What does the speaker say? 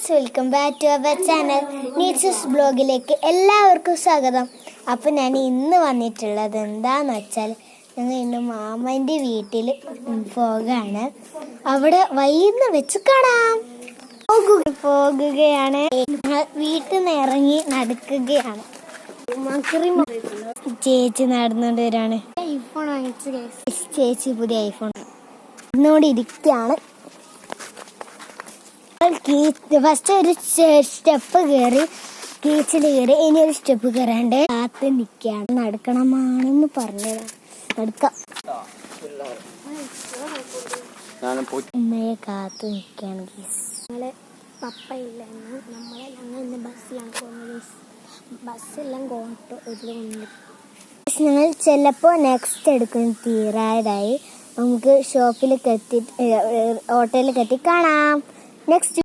Guys, welcome back to our channel നീച്ചസ് ബ്ലോഗിലേക്ക് എല്ലാവർക്കും സ്വാഗതം. അപ്പോൾ ഞാൻ ഇന്ന് വന്നിട്ടുള്ളത് എന്താന്ന് വെച്ചാൽ, ഞങ്ങൾ ഇന്ന് മാമൻ്റെ വീട്ടിൽ പോകാണ്. അവിടെ വൈകുന്ന വെച്ച് കാണാം. പോകുകയാണ്. വീട്ടിൽ നിന്ന് ഇറങ്ങി നടക്കുകയാണ്. ചേച്ചി നടന്നുകൊണ്ട് വരാണ്. ഐഫോൺ വാങ്ങിച്ചു. ചേച്ചി പുതിയ ഐഫോൺ ഇരിക്കുകയാണ്. ഫസ്റ്റ് ഒരു സ്റ്റെപ്പ് കയറി, കീച്ചിൽ കയറി. ഇനി ഒരു സ്റ്റെപ്പ് കയറാണ്ട് കാത്ത് നിൽക്കുകയാണ്. നടക്കണമാണെന്ന് പറഞ്ഞതാണ്. നടക്കാം. ഉമ്മയെ കാത്ത് നിൽക്കുകയാണ്. ഞങ്ങള് പപ്പ ഇല്ലെന്ന് ഞങ്ങൾ ഇന്ന് ബസ്സിലാണ് പോകുന്നത്. ബസ്സെല്ലാം ഓട്ടോ ഇതിലുണ്ട്. ഞങ്ങൾ ചിലപ്പോൾ നെക്സ്റ്റ് എടുക്കുന്ന തീരായതായി. നമുക്ക് ഷോപ്പിലേക്ക് എത്തി, ഓട്ടോയിലേക്ക് എത്തി കാണാം. നെക്സ്റ്റ്